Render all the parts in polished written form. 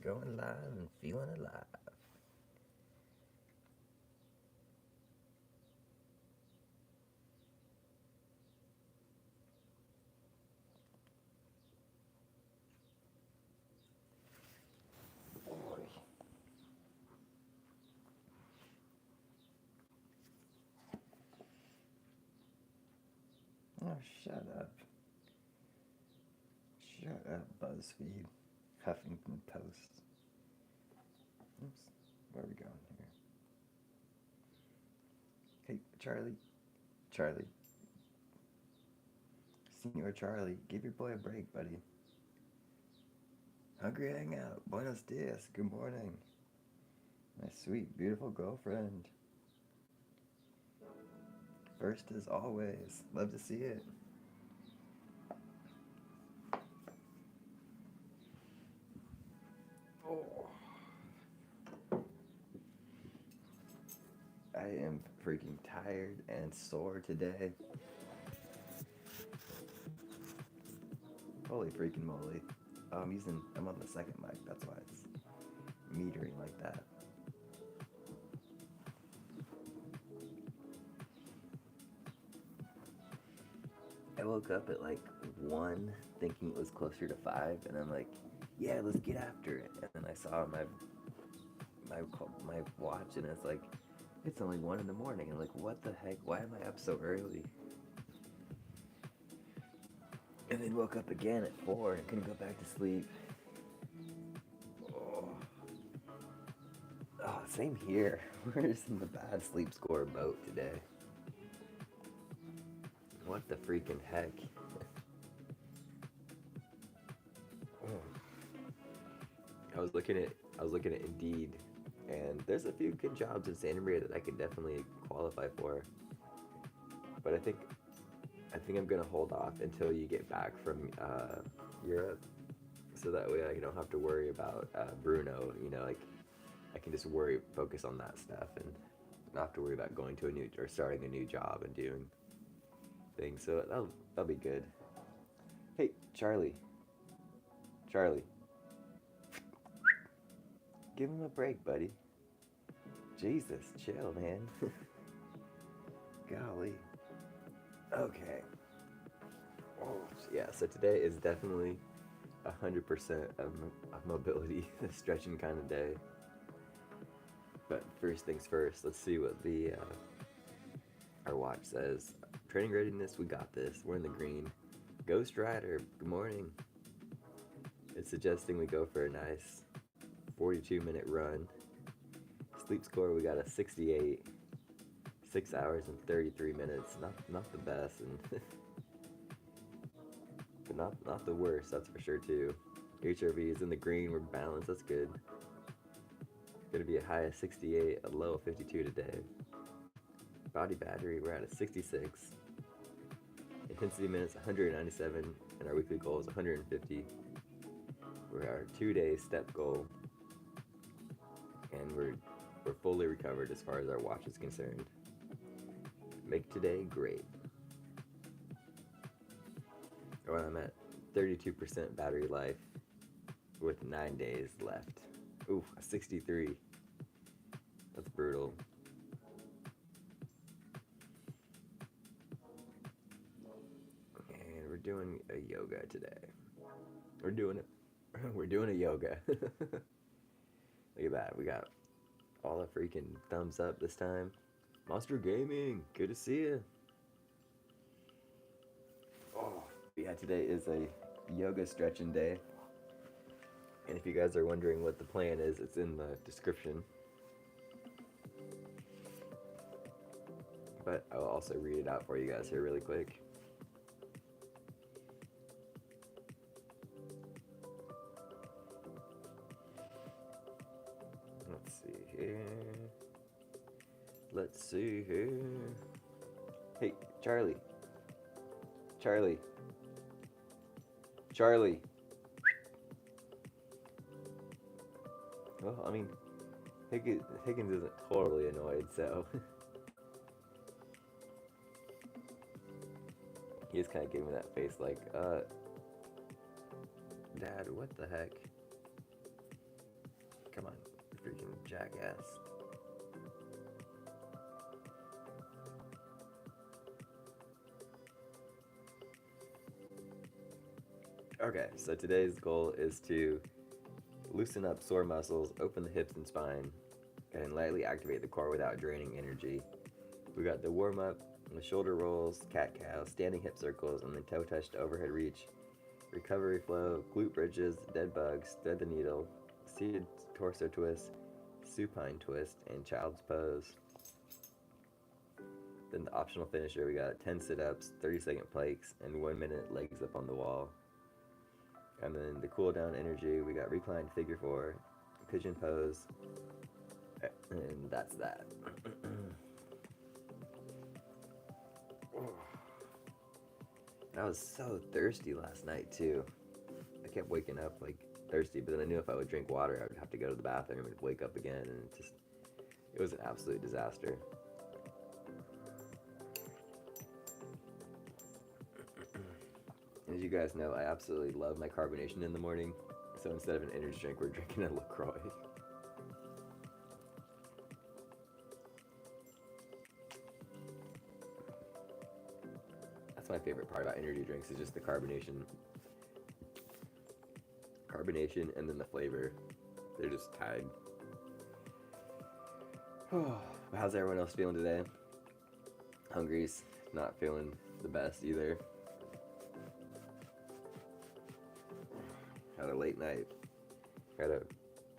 Going live and feeling alive. Boy. Oh, shut up. Shut up, BuzzFeed. Huffington Post. Oops. Where are we going here? Hey, Charlie. Charlie. Senior Charlie, give your boy a break, buddy. Hungry hangout. Buenos dias. Good morning. My sweet, beautiful girlfriend. First as always. Love to see it. Oh. I am freaking tired and sore today. Holy freaking moly. Oh, I'm on the second mic, that's why it's metering like that. I woke up at like 1 thinking it was closer to 5, and I'm like, yeah, let's get after it. And then I saw my watch, and it's like, it's only 1 in the morning. And I'm like, what the heck? Why am I up so early? And then woke up again at 4 and couldn't go back to sleep. Oh, oh same here. We're just in the bad sleep score boat today. What the freaking heck? I was looking at Indeed, and there's a few good jobs in Santa Maria that I could definitely qualify for. But I think I'm gonna hold off until you get back from Europe, so that way I don't have to worry about Bruno. You know, like I can just focus on that stuff, and not have to worry about going to a new or starting a new job and doing things. So that'll be good. Hey, Charlie. Charlie, give him a break, buddy. Jesus, chill, man. Golly. Okay. Oh, yeah, so today is definitely 100% of mobility, stretching kind of day. But first things first, let's see what the our watch says. Training readiness, we got this. We're in the green. Ghost Rider, good morning. It's suggesting we go for a nice 42-minute run. Sleep score, we got a 68. 6 hours and 33 minutes. Not the best, and but not the worst. That's for sure too. HRV is in the green. We're balanced. That's good. Gonna be a high of 68, a low of 52 today. Body battery, we're at a 66. Intensity minutes 197, and our weekly goal is 150. We're our 2-day step goal, and we're fully recovered as far as our watch is concerned. Make today great. Oh, I'm at 32% battery life with 9 days left. Ooh, a 63. That's brutal. And we're doing a yoga today. We're doing a yoga. Look at that. We got all the freaking thumbs up this time. Monster Gaming, good to see you. Oh, yeah, today is a yoga stretching day. And if you guys are wondering what the plan is, it's in the description. But I'll also read it out for you guys here really quick. Let's see here. Let's see here. Hey, Charlie. Charlie. Charlie. Well, I mean, Higgins isn't totally annoyed, so he's kind of giving me that face like, Dad, what the heck? Come on, freaking jackass. Okay, so today's goal is to loosen up sore muscles, open the hips and spine, and lightly activate the core without draining energy. We got the warm up, the shoulder rolls, cat cow, standing hip circles, and then toe touch to overhead reach, recovery flow, glute bridges, dead bugs, thread the needle, seated torso twist, supine twist, and child's pose. Then the optional finisher, we got 10 sit-ups, 30-second planks, and 1 minute legs up on the wall. And then the cool down energy, we got Reclined Figure Four, Pigeon Pose, and that's that. I was so thirsty last night too. I kept waking up like thirsty, but then I knew if I would drink water, I would have to go to the bathroom and wake up again, and it was an absolute disaster. As you guys know, I absolutely love my carbonation in the morning, so instead of an energy drink, we're drinking a LaCroix. That's my favorite part about energy drinks, is just the carbonation. Carbonation and then the flavor. They're just tied. How's everyone else feeling today? Hungry's not feeling the best either. Had a late night. Had a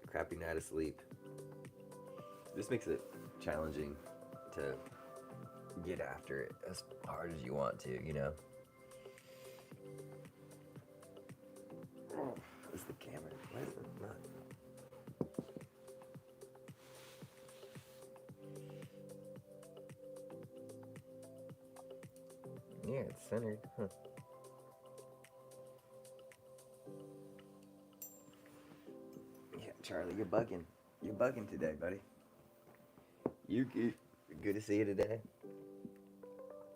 crappy night of sleep. This makes it challenging to get after it as hard as you want to, you know? Is the camera? Why is it not? Yeah, it's centered. Huh. Yeah, Charlie, you're bugging. You're bugging today, buddy. You good to see you today.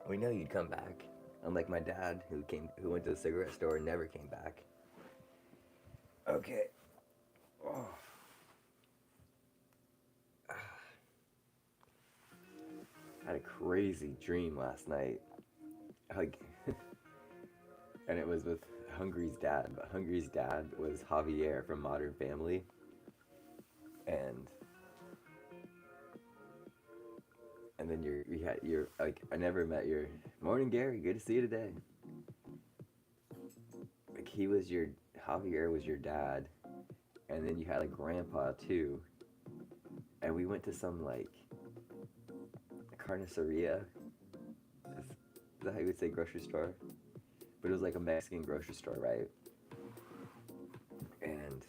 We know you'd come back. Unlike my dad, who went to the cigarette store and never came back. Okay. Oh. I had a crazy dream last night. Like, and it was with Hungry's dad, but Hungry's dad was Javier from Modern Family. And then you're like, I never met your morning Gary, good to see you today. Like, Javier was your dad, and then you had a grandpa too. And we went to some like carniceria. Is that how you would say grocery store? But it was like a Mexican grocery store, right? And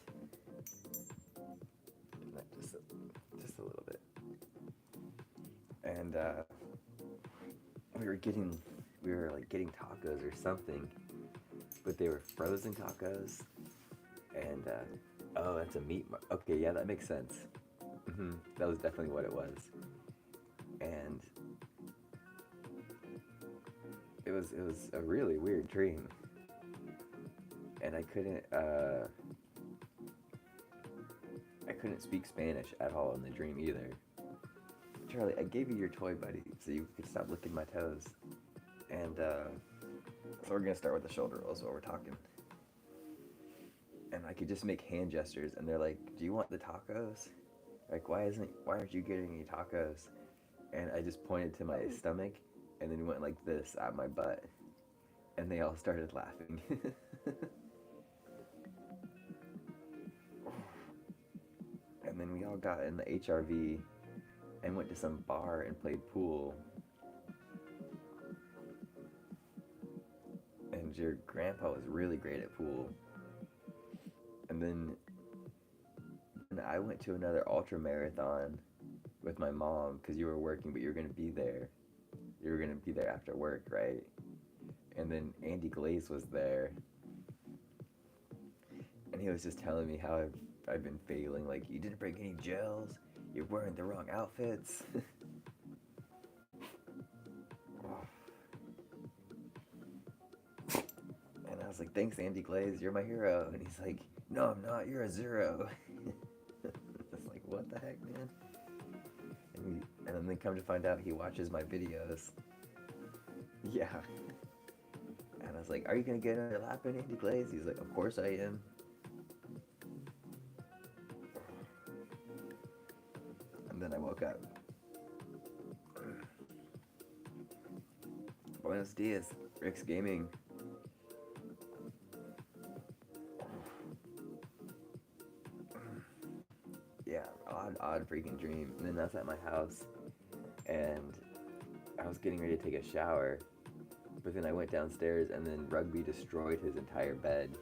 just a little bit. And we were like getting tacos or something, but they were frozen tacos. And oh, that's a meat. Okay, yeah, that makes sense. That was definitely what it was. And it was a really weird dream. And I couldn't speak Spanish at all in the dream either. Charlie, I gave you your toy buddy so you could stop licking my toes. And so we're gonna start with the shoulder rolls while we're talking. And I could just make hand gestures, and they're like, "Do you want the tacos? Like, why aren't you getting any tacos?" And I just pointed to my stomach, and then went like this at my butt, and they all started laughing. And then we all got in the HRV and went to some bar and played pool. And your grandpa was really great at pool. And then I went to another ultra marathon with my mom because you were working, but you were going to be there. You were going to be there after work, right? And then Andy Glaze was there. And he was just telling me how I've been failing. Like, you didn't bring any gels. You're wearing the wrong outfits. And I was like, thanks, Andy Glaze. You're my hero. And he's like, no, I'm not. You're a zero. what the heck, man? And then come to find out he watches my videos. Yeah. And I was like, are you gonna get on your lap in Andy Glaze? He's like, of course I am. And then I woke up. Buenos dias, Rick's Gaming. Yeah, odd freaking dream. And then that's at my house, and I was getting ready to take a shower, but then I went downstairs, and then Rugby destroyed his entire bed.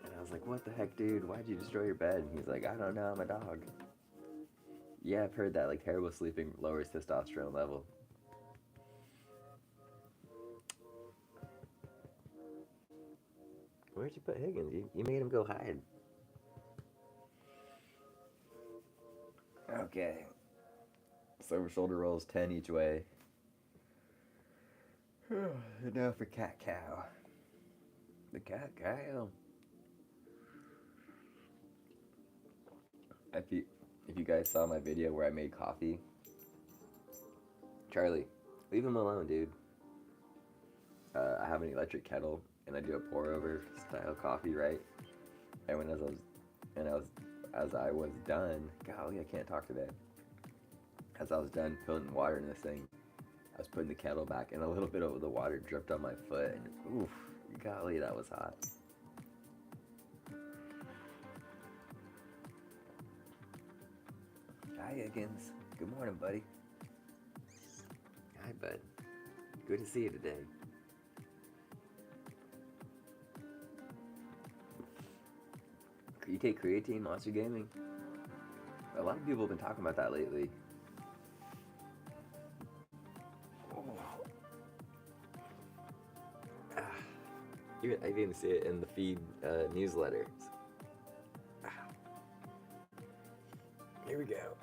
And I was like, what the heck, dude? Why'd you destroy your bed? And he's like, I don't know, I'm a dog. Yeah, I've heard that, like, terrible sleeping lowers testosterone level. Where'd you put Higgins? You made him go hide. Okay. So shoulder rolls 10 each way. Now for cat cow. The cat cow. If you guys saw my video where I made coffee, Charlie, leave him alone, dude. I have an electric kettle, and I do a pour over style coffee, right? And as I was done, golly, I can't talk today. As I was done putting water in this thing, I was putting the kettle back, and a little bit of the water dripped on my foot, and oof, golly, that was hot. Hi, Higgins. Good morning, buddy. Hi, bud. Good to see you today. You take creatine, Monster Gaming? A lot of people have been talking about that lately. I even see it in the feed newsletters. Here we go.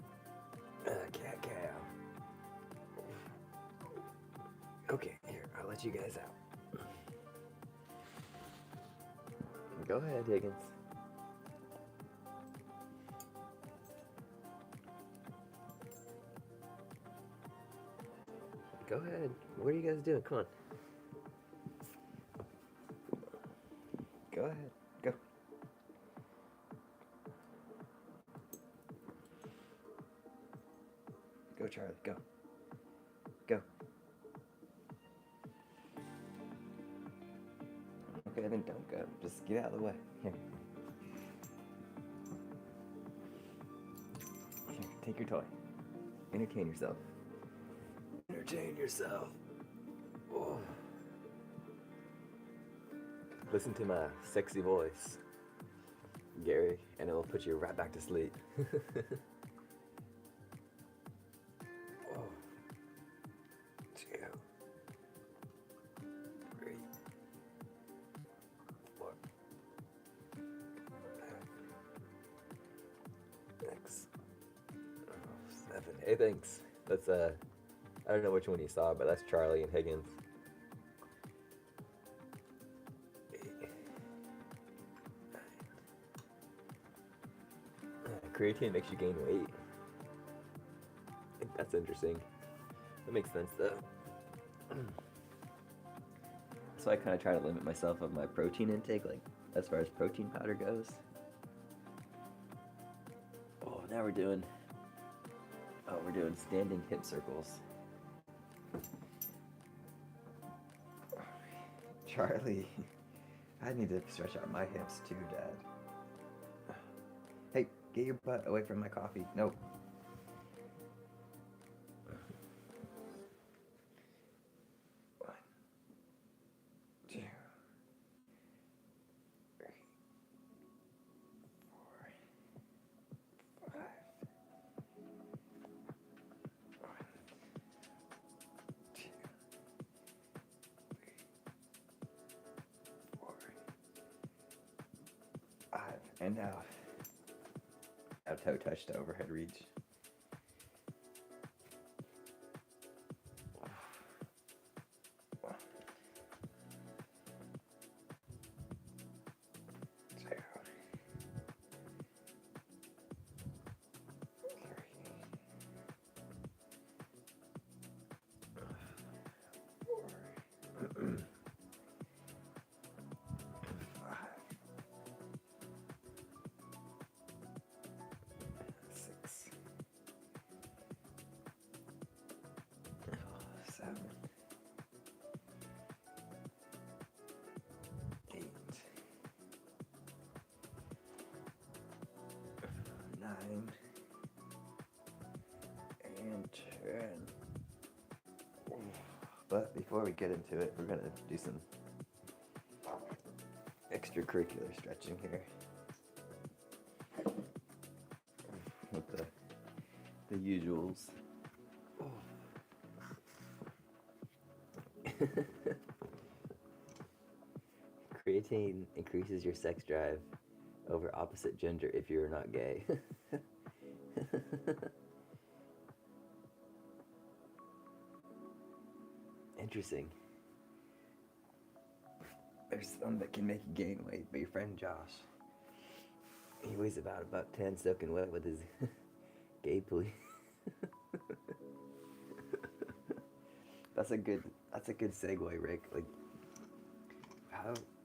Cat cow. Okay, here, I'll let you guys out. Go ahead, Higgins. Go ahead. What are you guys doing? Come on. Go ahead. Go. Go, Charlie. Go. Go. Okay, then don't go. Just get out of the way. Here. Here, take your toy. Entertain yourself. Entertain yourself. Oh. Listen to my sexy voice, Gary, and it will put you right back to sleep. Oh. 2, 3, 4, 5, 6, 7. Hey, thanks. That's I don't know which one you saw, but that's Charlie and Higgins. Creatine makes you gain weight. That's interesting. That makes sense, though. So I kind of try to limit myself of my protein intake, like as far as protein powder goes. Oh, now we're doing standing hip circles. Charlie, I need to stretch out my hips too, Dad. Hey, get your butt away from my coffee. No. One, 2, 3, 4, 5. 1, 2, 3, 4, 5. And now, toe touch to overhead reach. 6, 7, 8, 9, and 10. But before we get into it, we're gonna do some extracurricular stretching here with the usuals. Creatine increases your sex drive over opposite gender if you're not gay. Interesting. There's some that can make you gain weight, but your friend Josh, he weighs about 10 soaking wet with his gay plea. That's a good segue, Rick. Like,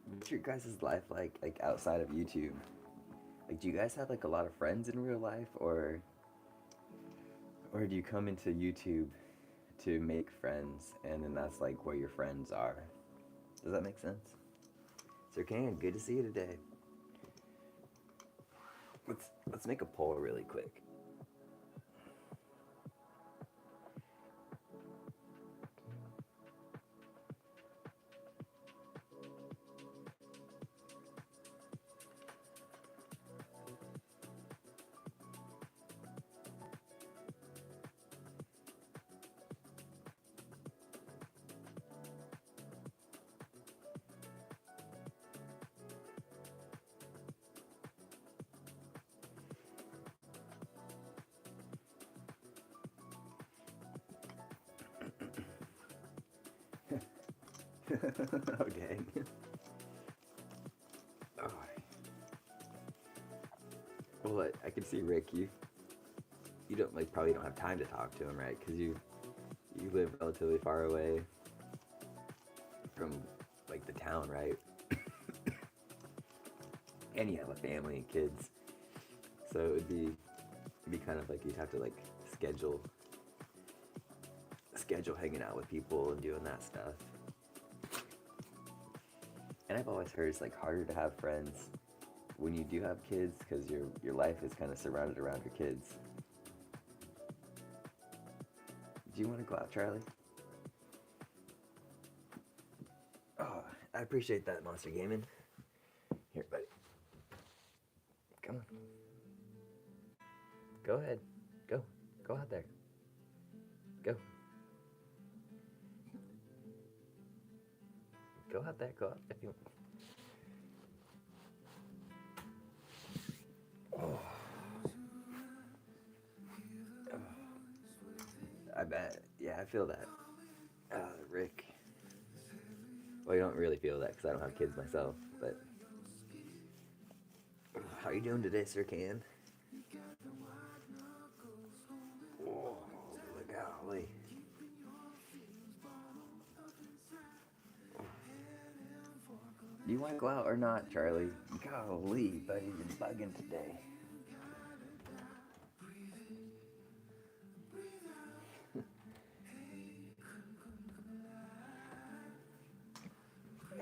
what's your guys' life like outside of YouTube? Like, do you guys have like a lot of friends in real life, or do you come into YouTube to make friends, and then that's like where your friends are? Does that make sense? Sir Can, good to see you today. Let's make a poll really quick. Okay. Oh. Well, I can see, Rick, you don't probably don't have time to talk to him, right? Because you live relatively far away from like the town, right? And you have a family and kids, so it'd be kind of like you'd have to like schedule hanging out with people and doing that stuff. And I've always heard it's like harder to have friends when you do have kids, because your life is kind of surrounded around your kids. Do you want to go out, Charlie? Oh, I appreciate that, Monster Gaming. Here, buddy. Come on. Go ahead. Go out there. Go out there. Go out if you want. Oh. I bet. Yeah, I feel that. Rick. Well, you don't really feel that because I don't have kids myself, but how are you doing today, Sir Can? Oh, golly. Do you want to go out or not, Charlie? Golly, buddy, you're bugging today.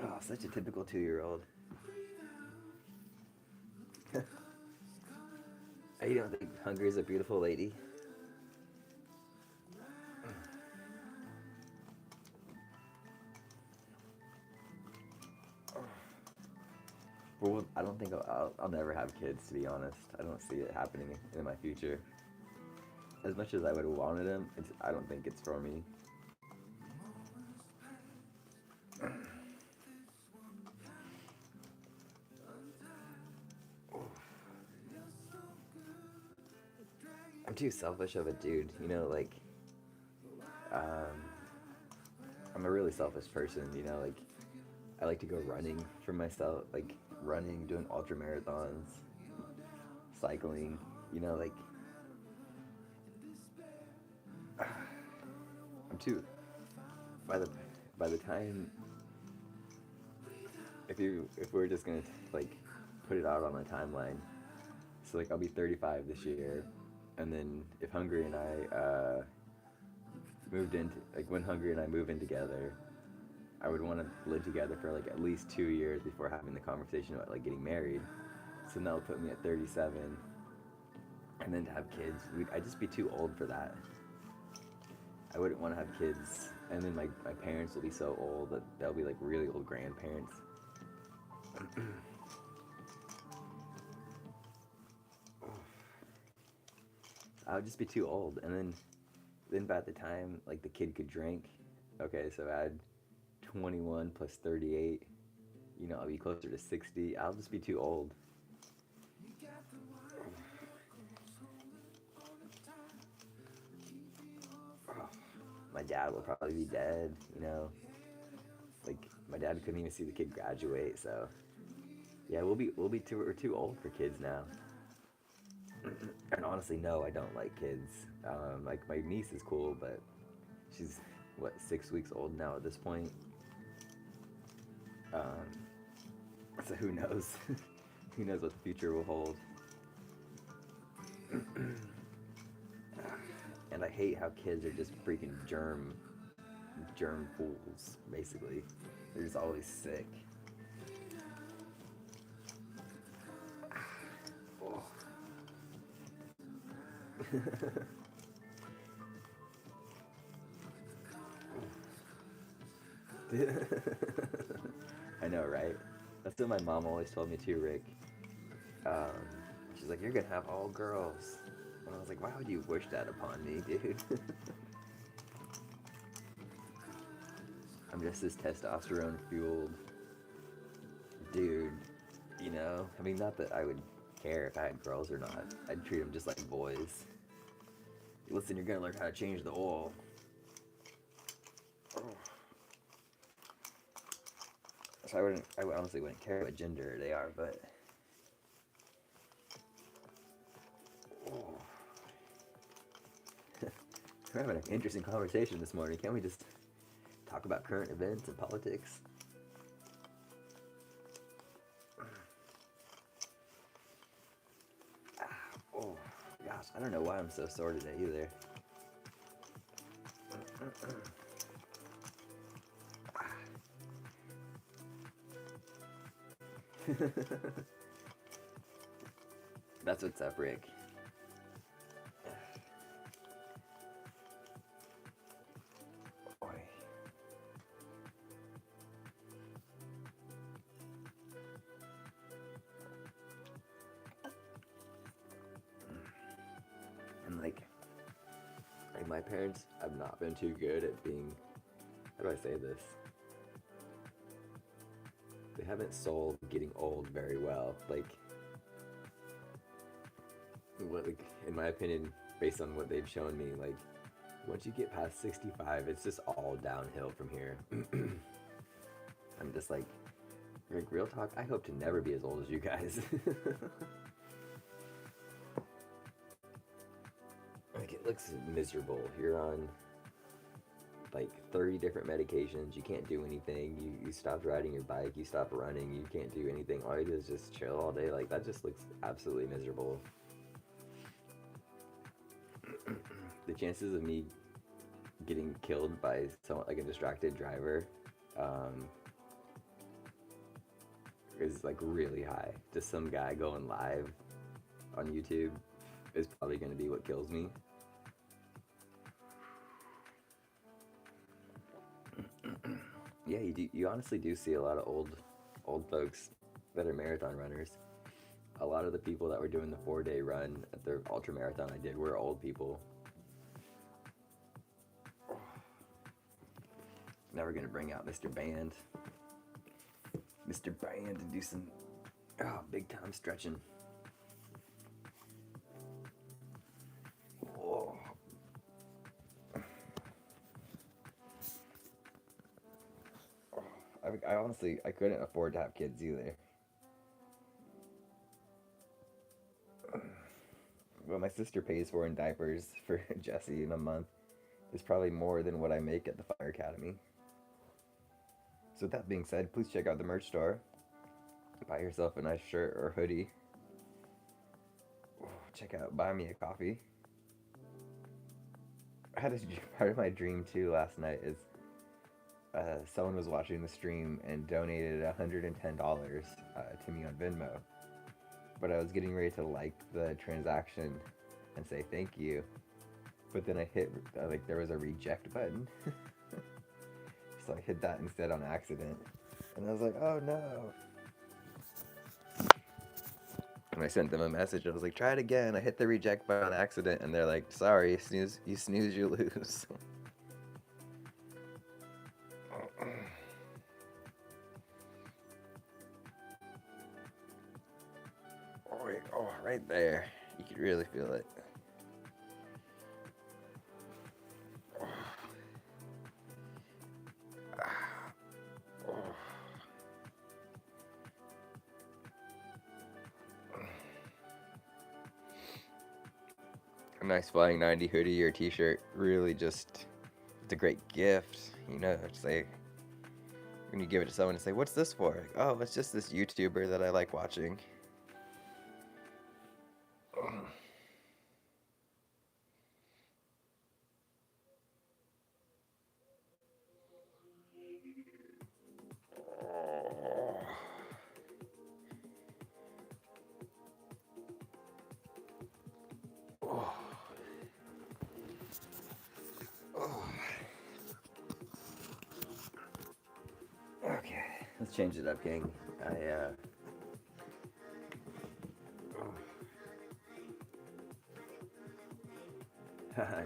Oh, such a typical 2-year-old. You don't think Hungary's a beautiful lady? Well, I don't think I'll never have kids, to be honest. I don't see it happening in my future. As much as I would have wanted them, I don't think it's for me. I'm too selfish of a dude, you know, like, I'm a really selfish person, you know, like, I like to go running for myself, like, running, doing ultra marathons, cycling, you know, like, I'm too, by the time if we're just gonna like put it out on my timeline, so like I'll be 35 this year, and then if Hungry and I moved into like when Hungry and I move in together, I would want to live together for like at least 2 years before having the conversation about like getting married. So that'll put me at 37, and then to have kids, I'd just be too old for that. I wouldn't want to have kids, and then my parents will be so old that they'll be like really old grandparents. I would just be too old, and then by the time like the kid could drink, okay, so add 21 plus 38, I'll be closer to 60. I'll just be too old. My dad will probably be dead, Like my dad couldn't even see the kid graduate, so yeah, we're too old for kids now. And honestly, no, I don't like kids. Like my niece is cool, but she's 6 weeks old now at this point. So who knows? Who knows what the future will hold? And I hate how kids are just freaking germ fools, basically. They're just always sick. Oh. I know, right? That's what my mom always told me too, Rick. She's like, you're gonna have all girls. And I was like, why would you wish that upon me, dude? I'm just this testosterone fueled dude, I mean, not that I would care if I had girls or not. I'd treat them just like boys. Listen, you're gonna learn how to change the oil. Oh. So I honestly wouldn't care what gender they are, but we're having an interesting conversation this morning. Can't we just talk about current events and politics? Oh gosh, I don't know why I'm so sore today either. That's what's up, Rick. And like my parents have not been too good at being, how do I say this? They haven't sold getting old very well. Like, in my opinion, based on what they've shown me, like, once you get past 65, it's just all downhill from here. I'm just like, real talk, I hope to never be as old as you guys. Like, it looks miserable. You're on like 30 different medications. You can't do anything. You stopped riding your bike. You stopped running. You can't do anything. All you do is just chill all day. Like, that just looks absolutely miserable. The chances of me getting killed by someone like a distracted driver is like really high. Just some guy going live on YouTube is probably going to be what kills me. Yeah, you honestly do see a lot of old folks that are marathon runners. A lot of the people that were doing the 4-day run at the ultra marathon I did were old people. Now we're gonna bring out Mr. Band to do some big time stretching. Whoa. I honestly, I couldn't afford to have kids either. What my sister pays for in diapers for Jesse in a month is probably more than what I make at the Fire Academy. So with that being said, please check out the merch store. Buy yourself a nice shirt or hoodie. Check out Buy Me a Coffee. I had part of my dream too last night is someone was watching the stream and donated $110 to me on Venmo. But I was getting ready to like the transaction and say thank you. But then I hit, like, there was a reject button. So I hit that instead on accident. And I was like, oh no. And I sent them a message. I was like, try it again. I hit the reject button on accident. And they're like, sorry, you snooze, you lose. Oh, right there. You could really feel it. A nice Flying 90 hoodie or t-shirt, really just, it's a great gift, you know. It's like, when you give it to someone and say, what's this for? Like, oh, it's just this YouTuber that I like watching. Okay, let's change it up, gang.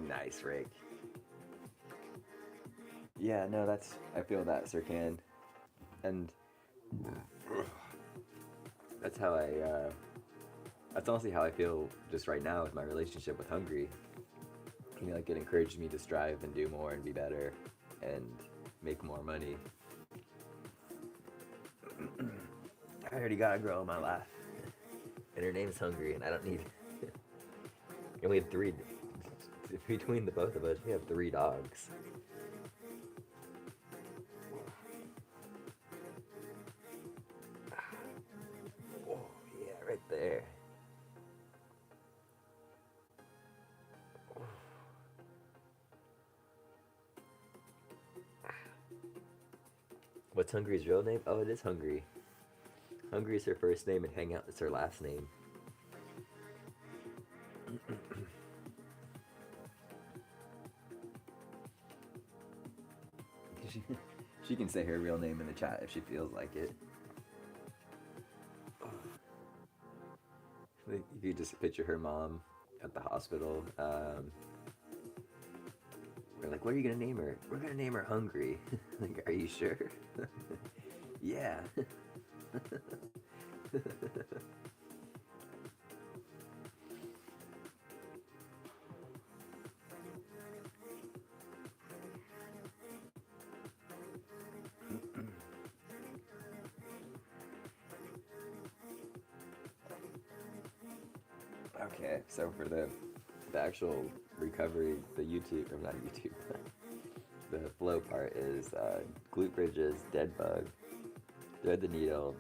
Nice, Rick. Yeah, no, I feel that, Sir Can. And that's that's honestly how I feel just right now with my relationship with Hungry. You know, like, it encouraged me to strive and do more and be better and make more money. I already got a girl in my life, and her name's Hungry, and I don't need. And we have three. Between the both of us, we have 3 dogs. Oh, yeah, right there. What's Hungry's real name? Oh, it is Hungry. Hungry is her first name, and Hangout is her last name. She can say her real name in the chat if she feels like it. If you just picture her mom at the hospital, we're like, what are you gonna name her? We're gonna name her Hungry. Like, are you sure? Yeah. Okay, so for the actual recovery, the YouTube, or not YouTube, the flow part is glute bridges, dead bug, thread the needle,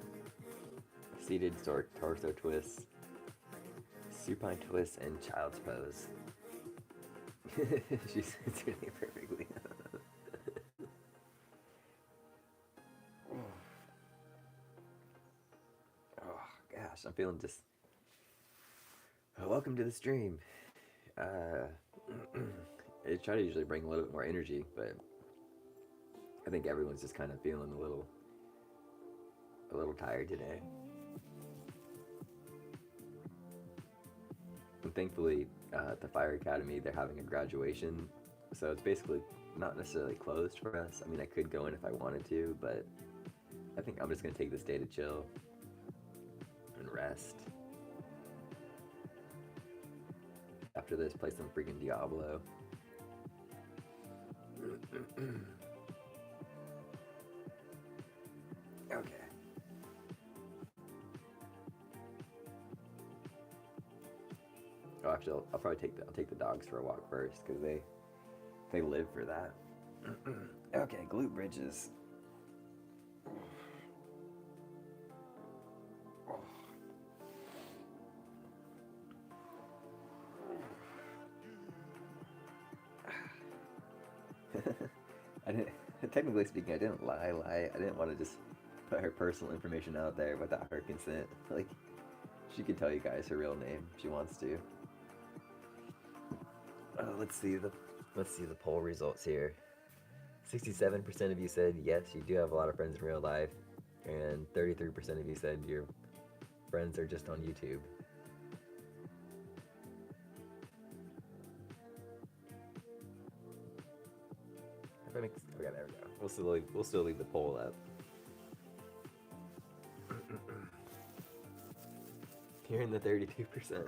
seated torso twists, supine twist, and child's pose. She says her name perfectly. Oh gosh, I'm feeling just. Welcome to the stream. I try to usually bring a little bit more energy, but I think everyone's just kind of feeling a little tired today. And thankfully, at the Fire Academy, they're having a graduation, so it's basically not necessarily closed for us. I mean, I could go in if I wanted to, but I think I'm just gonna take this day to chill and rest. After this, play some freaking Diablo. Okay. Oh, actually, I'll probably take the dogs for a walk first because they live for that. Okay, glute bridges. I didn't, technically speaking, I didn't lie. I didn't want to just put her personal information out there without her consent. Like, she could tell you guys her real name if she wants to. Let's see the poll results here. 67% of you said yes, you do have a lot of friends in real life, and 33% of you said your friends are just on YouTube. Okay, there we go. We'll still leave the poll up. You're in the 32%.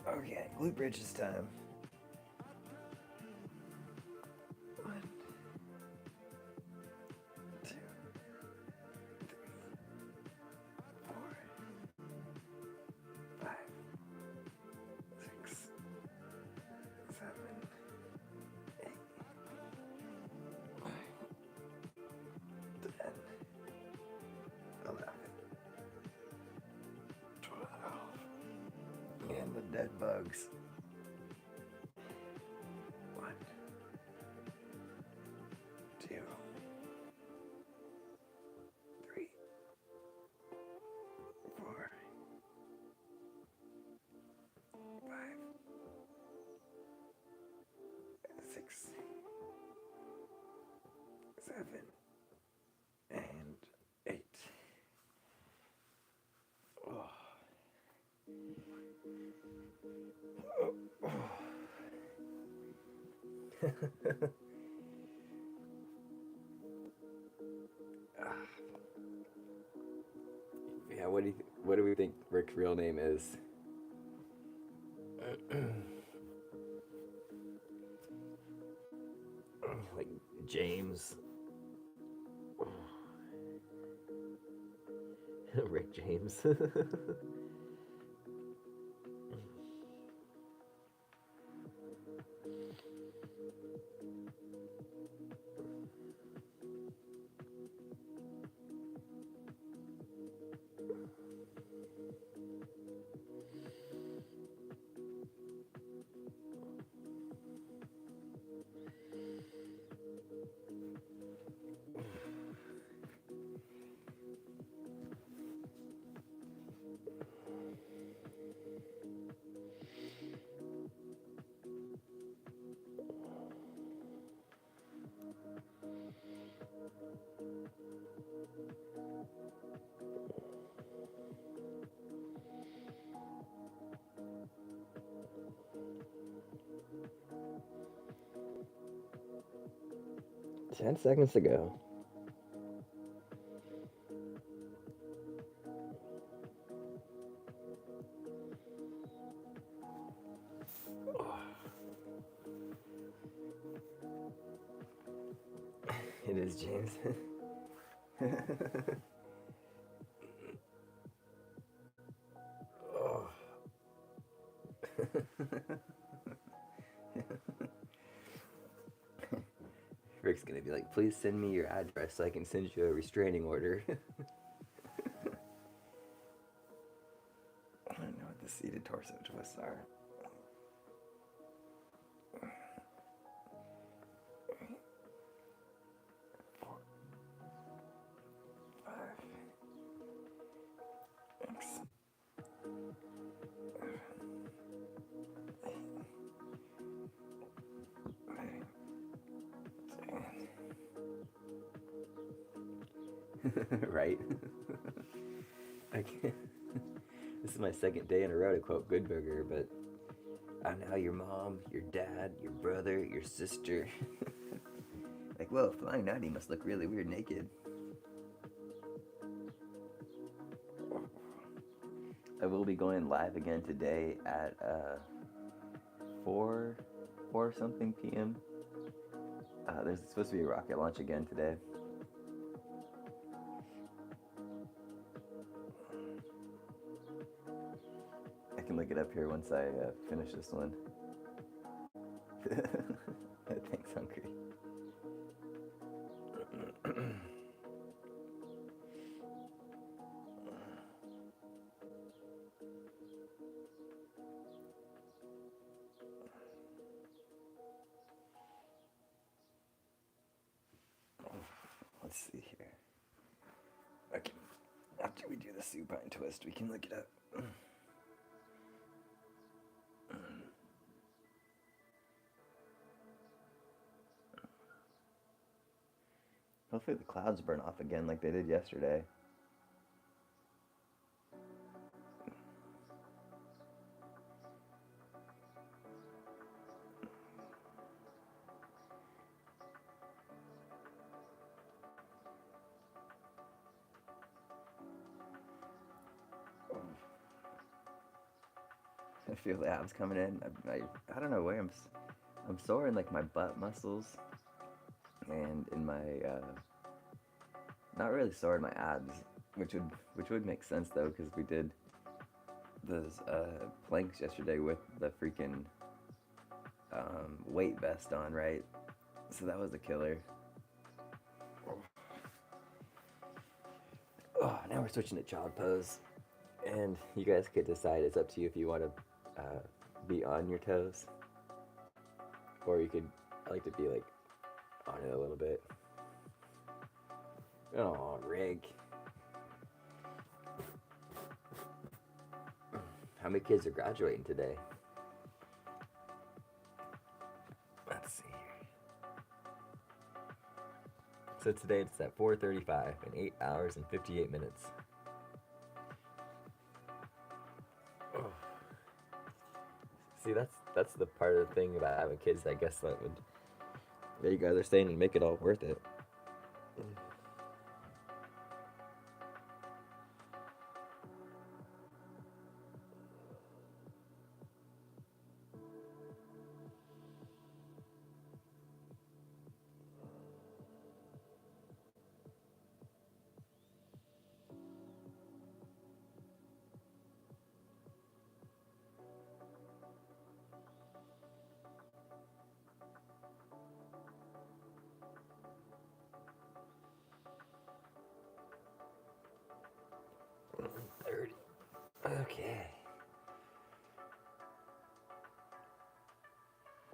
Okay, glute bridges time. 1, 2, 3, 4, 5, 6, 7, 8, 9, 10, 11, 12, and the dead bugs. 1, 2, 3, 4, 5, 6, 7, and 8. Oh. Yeah, what do we think Rick's real name is? Like James. Rick James. Ten seconds to go. It is James. Oh. Rick's gonna be like, please send me your address so I can send you a restraining order. I don't know what the seated torso twists are. 4, 5, 6, 7, 8, 9, 10. Right? I can't. This is my second day in a row to quote Good Burger, but I'm now your mom, your dad, your brother, your sister. Like, well, Flying Naughty must look really weird naked. I will be going live again today at 4 something p.m. There's supposed to be a rocket launch again today. I can look it up here once I finish this one. Thanks, Hungry. Let's see here. Okay, after we do the supine twist, we can look it up. Hopefully the clouds burn off again like they did yesterday. I feel the abs coming in. I don't know where I'm sore in like my butt muscles and in my not really sore in my abs, which would make sense though, because we did those planks yesterday with the freaking weight vest on, right? So that was a killer. Oh, now we're switching to child pose, and you guys could decide. It's up to you if you want to be on your toes, or you could like to be like on it a little bit. Oh, Rick. How many kids are graduating today? Let's see here. So today it's at 4:35 in 8 hours and 58 minutes. Oh. See, that's the part of the thing about having kids, I guess, that you guys are saying and make it all worth it. Okay.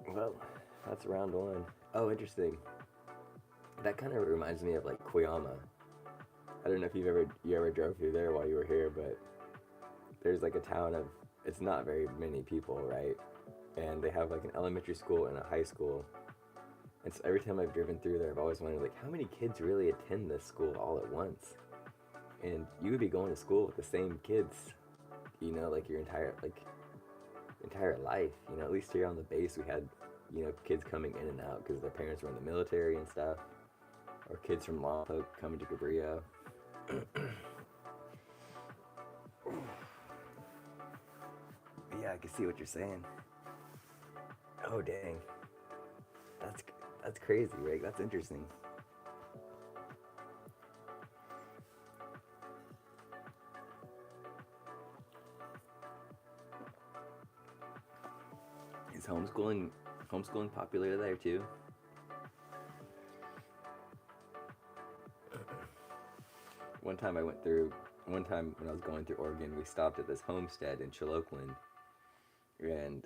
Well, that's round one. Oh, interesting. That kind of reminds me of like Kuyama. I don't know if you ever drove through there while you were here, but there's like a town of, it's not very many people, right? And they have like an elementary school and a high school. And so every time I've driven through there, I've always wondered like how many kids really attend this school all at once. And you would be going to school with the same kids, you know, like your entire life. You know, at least here on the base we had, you know, kids coming in and out because their parents were in the military and stuff, or kids from Lompoc coming to Cabrillo. Yeah, I can see what you're saying. Oh dang, that's crazy, Rick. That's interesting. Is homeschooling popular there too? One time when I was going through Oregon, we stopped at this homestead in Chiloquin and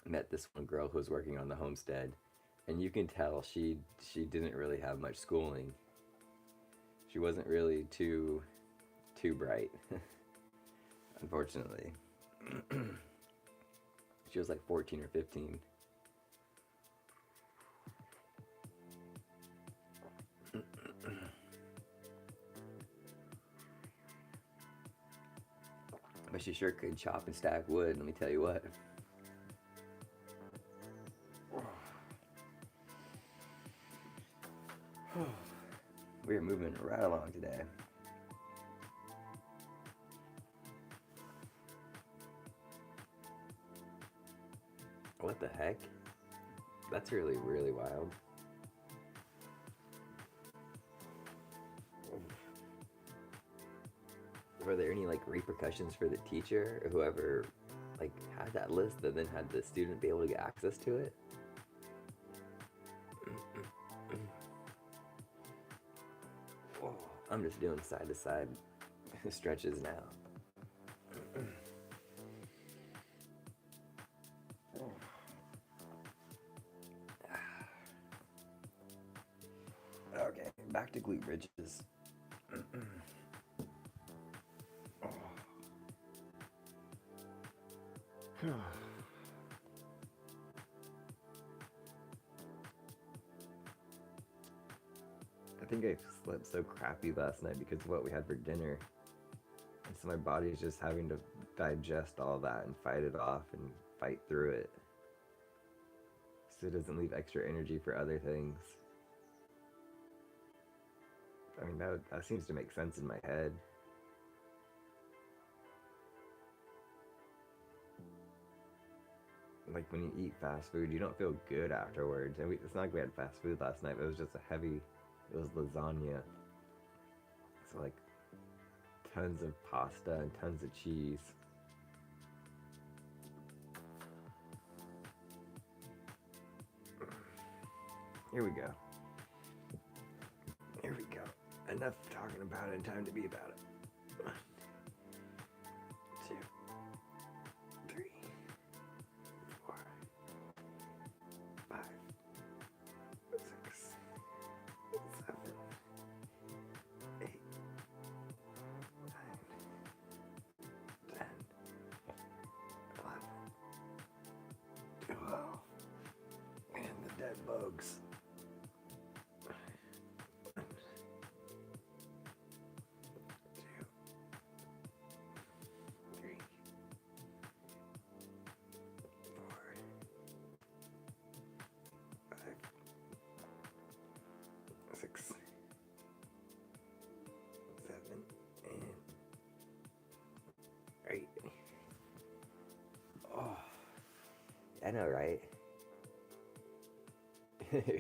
met this one girl who was working on the homestead, and you can tell she didn't really have much schooling. She wasn't really too bright, unfortunately. She was like 14 or 15. But she sure could chop and stack wood, let me tell you what. We're moving right along today. What the heck? That's really, really wild. Were there any like repercussions for the teacher or whoever like had that list and then had the student be able to get access to it? Whoa, I'm just doing side to side stretches now. Okay, back to glute bridges. I think I slept so crappy last night because of what we had for dinner. And so my body's just having to digest all that and fight it off and fight through it. So it doesn't leave extra energy for other things. I mean, that seems to make sense in my head. Like when you eat fast food, you don't feel good afterwards. And it's not like we had fast food last night, but it was just it was lasagna. So like tons of pasta and tons of cheese. Here we go. Here we go. Enough talking about it and time to be about it. 1, 2, 3, 4, 5, 6, 7, 8, 9, 10, 11, 12, and the dead bugs. 1, 2, 3, 4, 5, 6, 7, and 8. Oh, I know, right?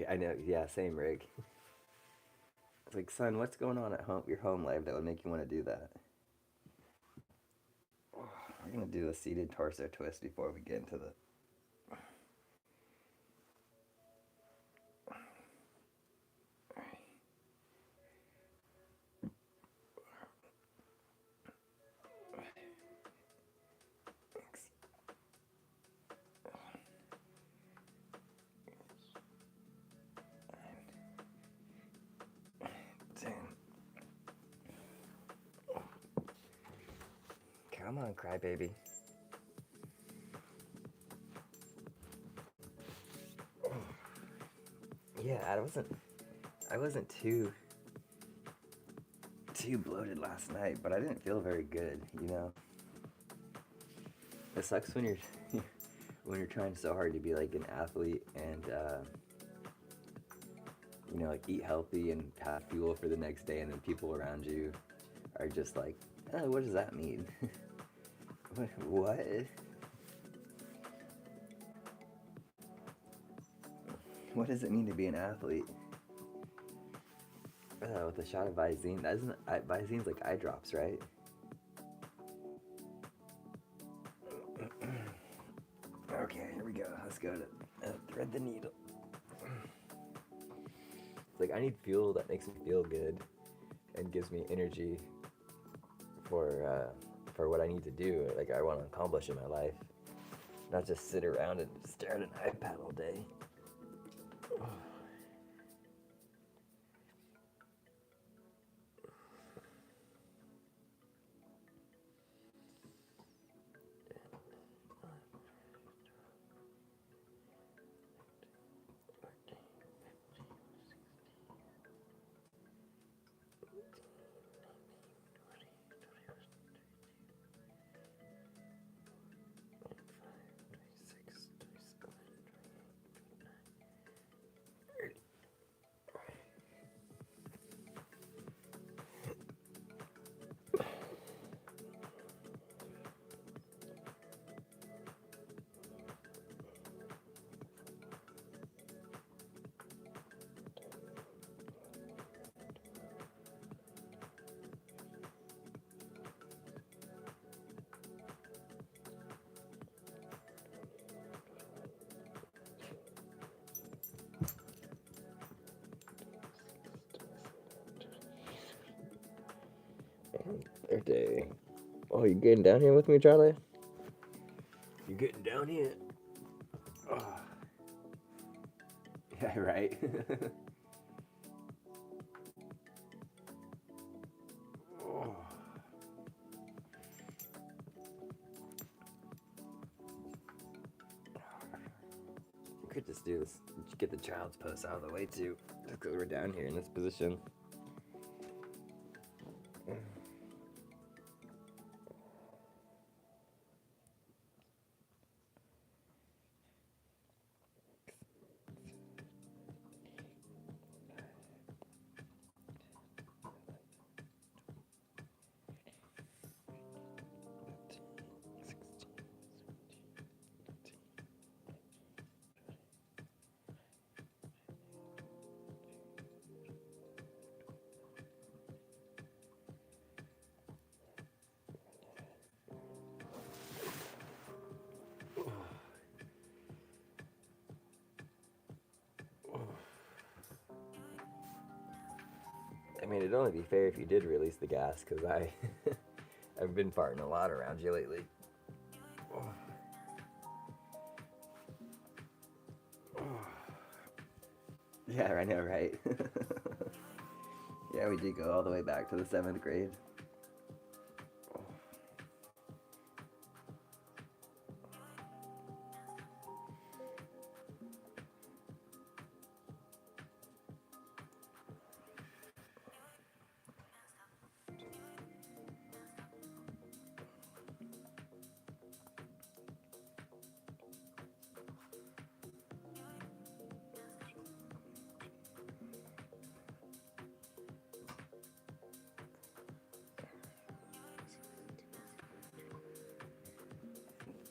I know, yeah, same rig. It's like, son, what's going on at home, your home life that would make you want to do that? Oh, we're gonna do a seated torso twist before we get into the. Thanks. 9, 10. Come on, crybaby. Yeah, I wasn't too bloated last night, but I didn't feel very good, you know. It sucks when you're when you're trying so hard to be like an athlete and you know, like eat healthy and have fuel for the next day, and then people around you are just like, oh, what does that mean? What? What does it mean to be an athlete? With a shot of Visine, Visine's like eye drops, right? Okay, here we go. Let's go to thread the needle. It's like I need fuel that makes me feel good and gives me energy for what I need to do. Like I want to accomplish in my life, not just sit around and stare at an iPad all day. Third day. Oh, you getting down here with me, Charlie? You getting down here? Oh. Yeah, right. could just do this, get the child's pose out of the way too, just because we're down here in this position. I mean, it'd only be fair if you did release the gas, because I've been farting a lot around you lately. Yeah, I know, right? Yeah, we did go all the way back to the 7th grade.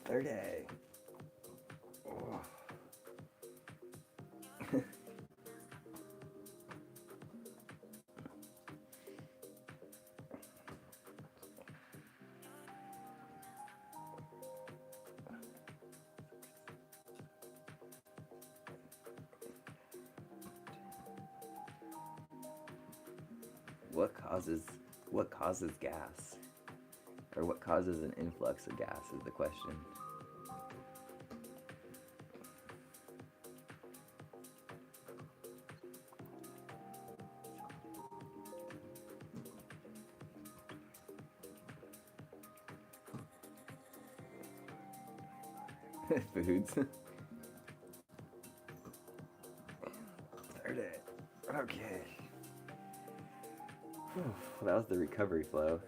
Third day. Oh. What causes gas? Or what causes an influx of gas is the question. Foods. Third day. Okay. Whew, that was the recovery flow.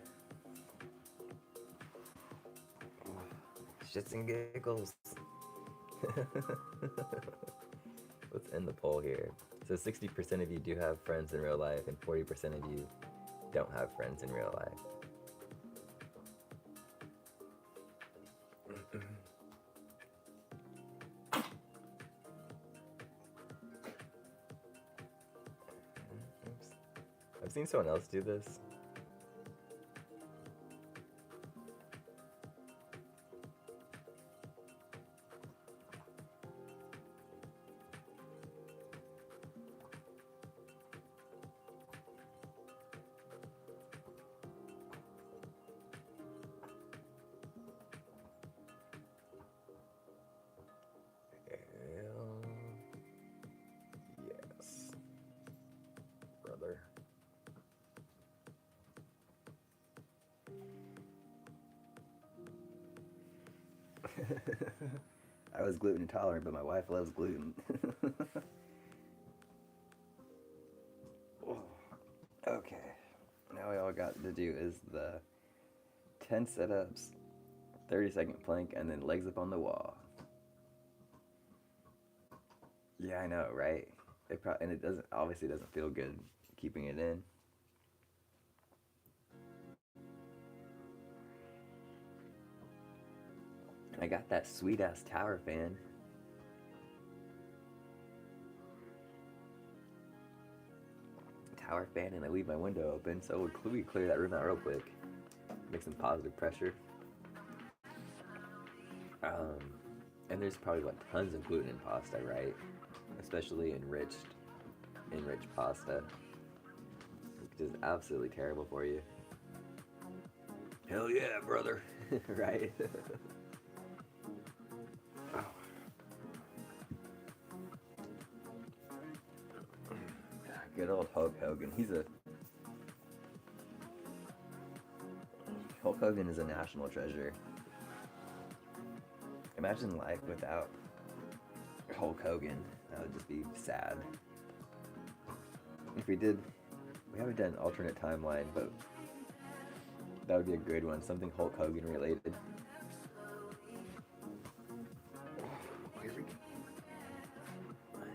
Shits and giggles. Let's end the poll here. So 60% of you do have friends in real life, and 40% of you don't have friends in real life. I've seen someone else do this. Yes, brother. I was gluten intolerant, but my wife loves gluten. Okay, now all we got to do is the 10 sit-ups, 30-second plank, and then legs up on the wall. Yeah, I know, right? And it obviously doesn't feel good keeping it in. And I got that sweet ass tower fan. Tower fan, and I leave my window open, so we clear that room out real quick. Make some positive pressure. And there's probably tons of gluten in pasta, right? Especially enriched pasta, which is absolutely terrible for you. Hell yeah, brother. Right? Oh. Good old Hulk Hogan. Hulk Hogan is a national treasure. Imagine life without Hulk Hogan. That would just be sad. If we haven't done an alternate timeline, but that would be a good one. Something Hulk Hogan related. Here we go. 1,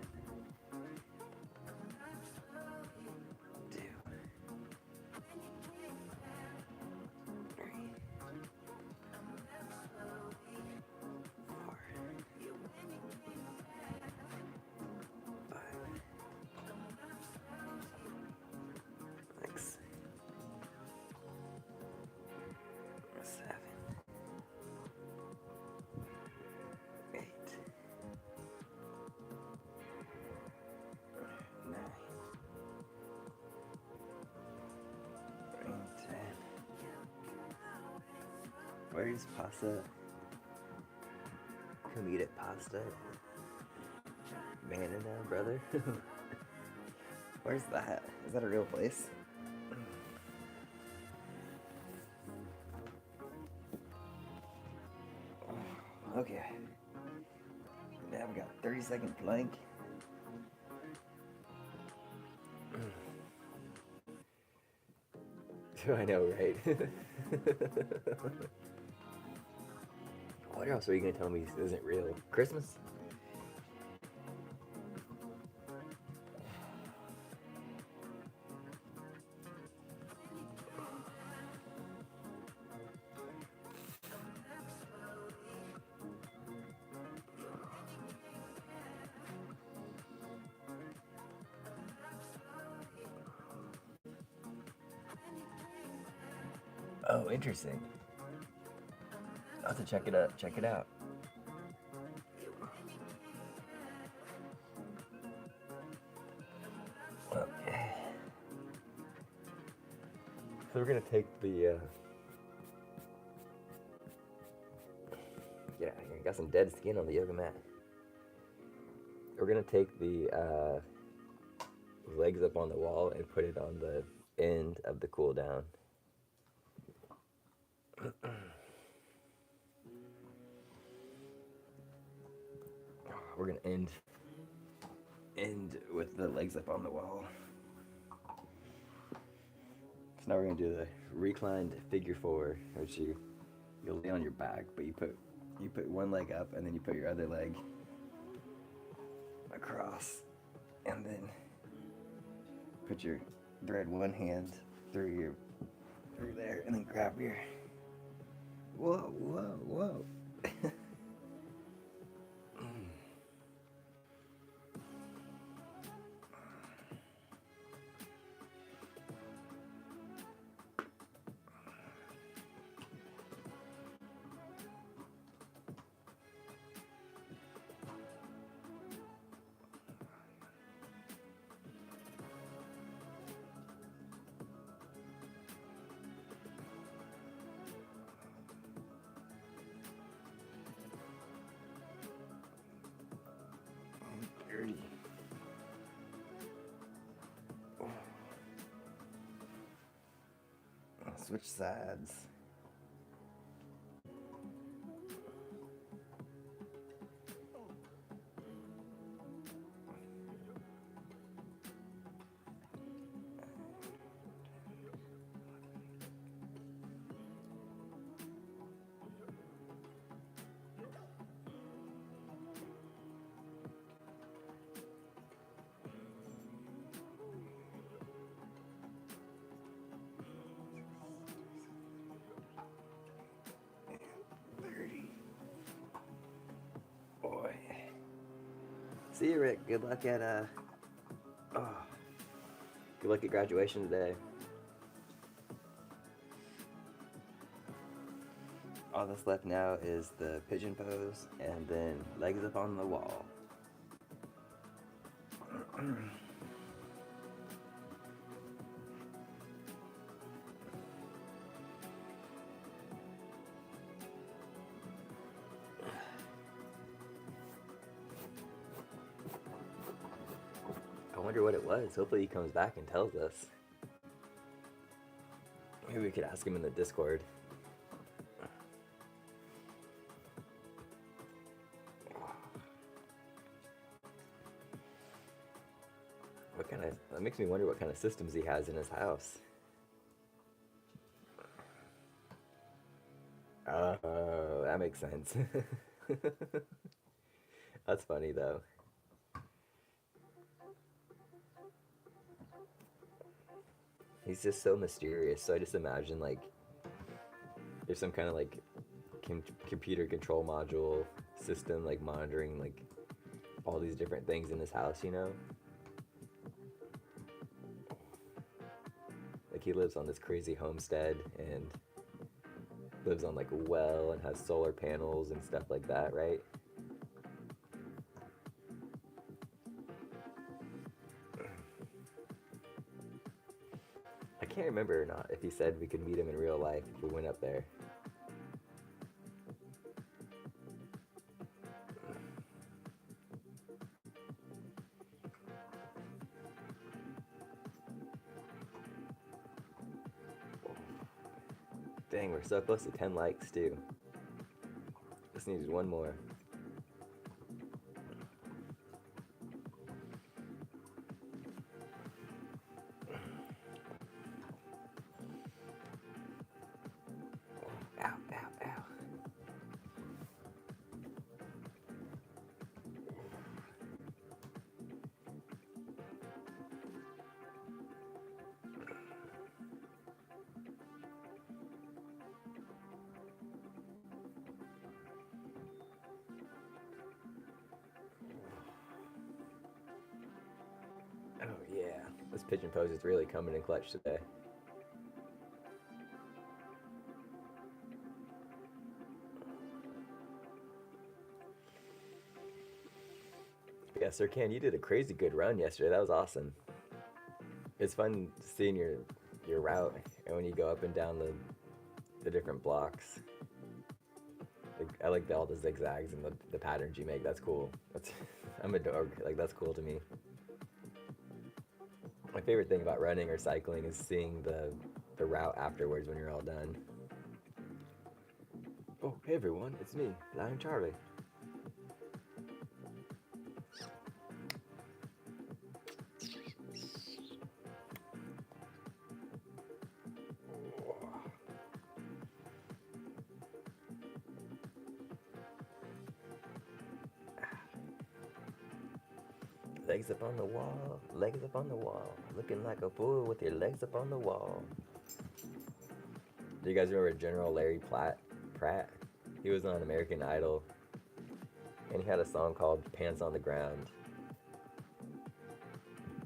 2, 3, 4, 5, 6, 7, 8, 9, 10. Where's pasta? Come eat it, pasta. Manana, brother. Where's that? Is that a real place? Okay. Now we got a 30-second plank. I know, right? What else are you gonna tell me this isn't real? Christmas? Oh, interesting. I'll have to check it out. Check it out. Okay. So we're gonna take the yeah, I got some dead skin on the yoga mat. We're gonna take the legs up on the wall and put it on the end of the cool down. We're gonna end with the legs up on the wall. So now we're gonna do the Reclined Figure Four, which you'll lay on your back, but you put one leg up and then you put your other leg across, and then thread one hand through there, and then grab your whoa. Dirty. Switch sides. Boy. See you, Rick. Good luck at good luck at graduation today. All that's left now is the pigeon pose and then legs up on the wall. I wonder what it was. Hopefully he comes back and tells us. Maybe we could ask him in the Discord. That makes me wonder what kind of systems he has in his house. Oh, that makes sense. That's funny though. He's just so mysterious. So I just imagine like there's some kind of like computer control module system like monitoring like all these different things in his house, you know? Like he lives on this crazy homestead and lives on like a well and has solar panels and stuff like that, right? I can't remember or not if he said we could meet him in real life if we went up there. Dang, we're so close to 10 likes too. Just needed one more. Ow, ow, ow. Oh yeah, this pigeon pose is really coming in clutch today. Yeah, Sir Ken, you did a crazy good run yesterday. That was awesome. It's fun seeing your route and when you go up and down the different blocks. Like, I like all the zigzags and the patterns you make. That's cool. I'm a dog. Like that's cool to me. My favorite thing about running or cycling is seeing the route afterwards when you're all done. Oh, hey everyone, it's me, Lion Charlie. Legs up on the wall, legs up on the wall, looking like a fool with your legs up on the wall. Do you guys remember General Larry Pratt? He was on American Idol, and he had a song called Pants on the Ground.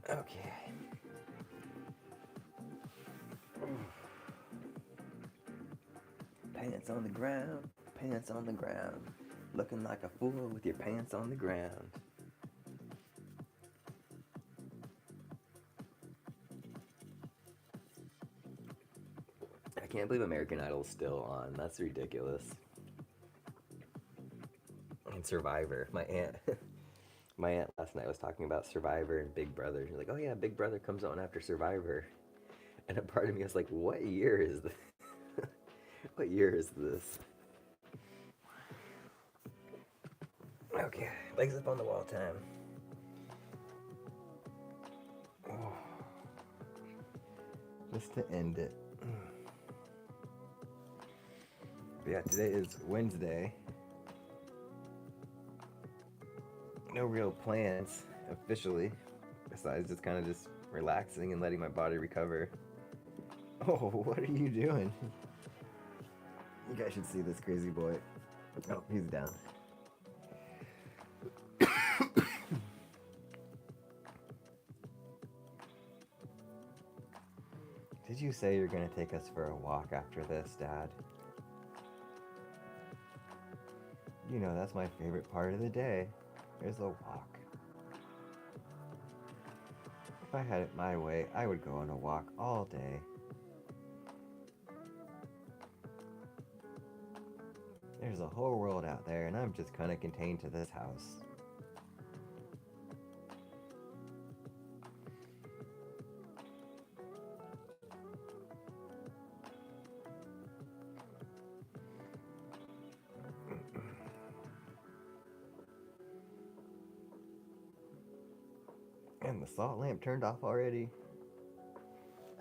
Okay. Pants on the ground, pants on the ground, looking like a fool with your pants on the ground. I can't believe American Idol's still on. That's ridiculous. And Survivor. My aunt last night was talking about Survivor and Big Brother. She's like, oh yeah, Big Brother comes on after Survivor. And a part of me was like, what year is this? What year is this? Okay, legs up on the wall time. Oh. Just to end it. But yeah, today is Wednesday. No real plans officially, besides just kind of just relaxing and letting my body recover. Oh, what are you doing? You guys should see this crazy boy. Oh, he's down. Did you say you're gonna take us for a walk after this, Dad? You know, that's my favorite part of the day, is a walk. If I had it my way, I would go on a walk all day. There's a whole world out there, and I'm just kind of contained to this house. And the salt lamp turned off already.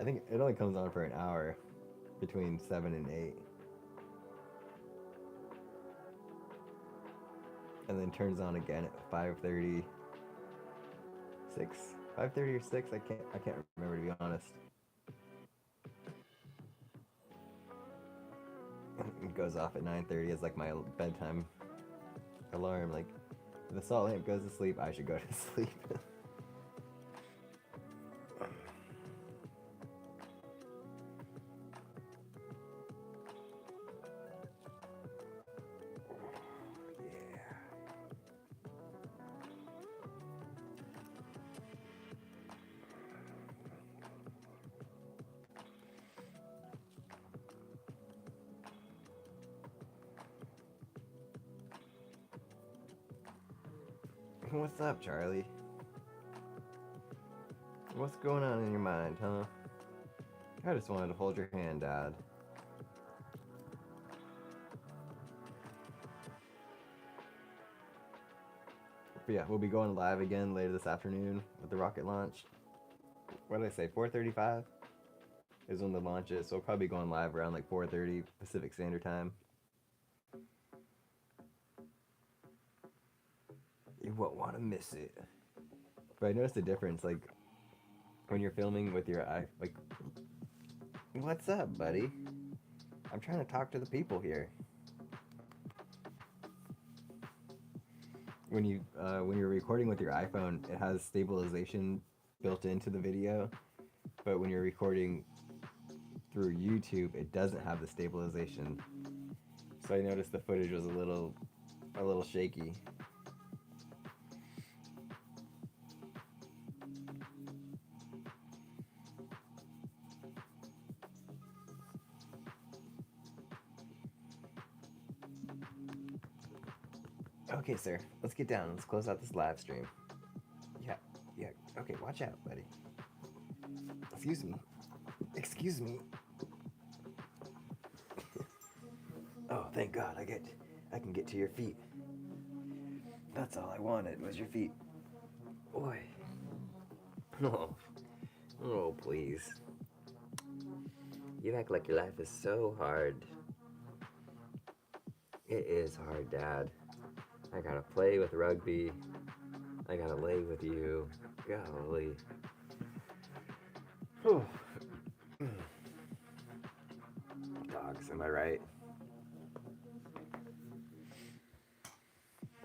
I think it only comes on for an hour between 7 and 8. And then turns on again at 5:30. 5:30 or 6, I can't remember, to be honest. It goes off at 9:30 as like my bedtime alarm. Like, if the salt lamp goes to sleep, I should go to sleep. What's up, Charlie? What's going on in your mind, huh? I just wanted to hold your hand, Dad. But yeah, we'll be going live again later this afternoon with the rocket launch. What did I say? 4:35 is when the launch is, so we'll probably be going live around like 4:30 Pacific Standard Time. You won't want to miss it. But I noticed a difference, like, when you're filming with your eye, like, what's up, buddy? I'm trying to talk to the people here. When you're recording with your iPhone, it has stabilization built into the video, but when you're recording through YouTube, it doesn't have the stabilization. So I noticed the footage was a little shaky. Okay, sir, let's get down. Let's close out this live stream. Yeah, okay, watch out, buddy. Excuse me. Oh, thank God, I can get to your feet. That's all I wanted, was your feet. Boy. Oh, please. You act like your life is so hard. It is hard, Dad. I gotta play with rugby. I gotta lay with you. Golly. Dogs, am I right?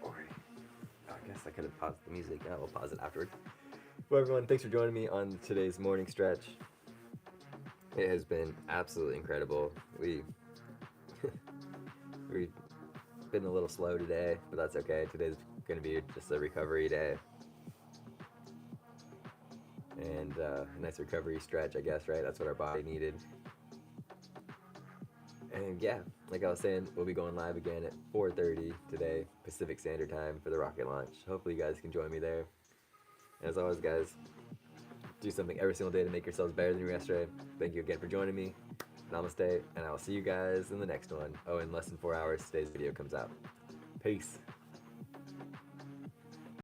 I guess I could have paused the music. We'll pause it afterward. Well, everyone, thanks for joining me on today's morning stretch. It has been absolutely incredible. We've been a little slow today, but that's okay. Today's going to be just a recovery day. And a nice recovery stretch, I guess, right? That's what our body needed. And yeah, like I was saying, we'll be going live again at 4:30 today, Pacific Standard Time, for the rocket launch. Hopefully you guys can join me there. And as always, guys, do something every single day to make yourselves better than you were yesterday. Thank you again for joining me. Namaste, and I will see you guys in the next one. Oh, in less than 4 hours, today's video comes out. Peace.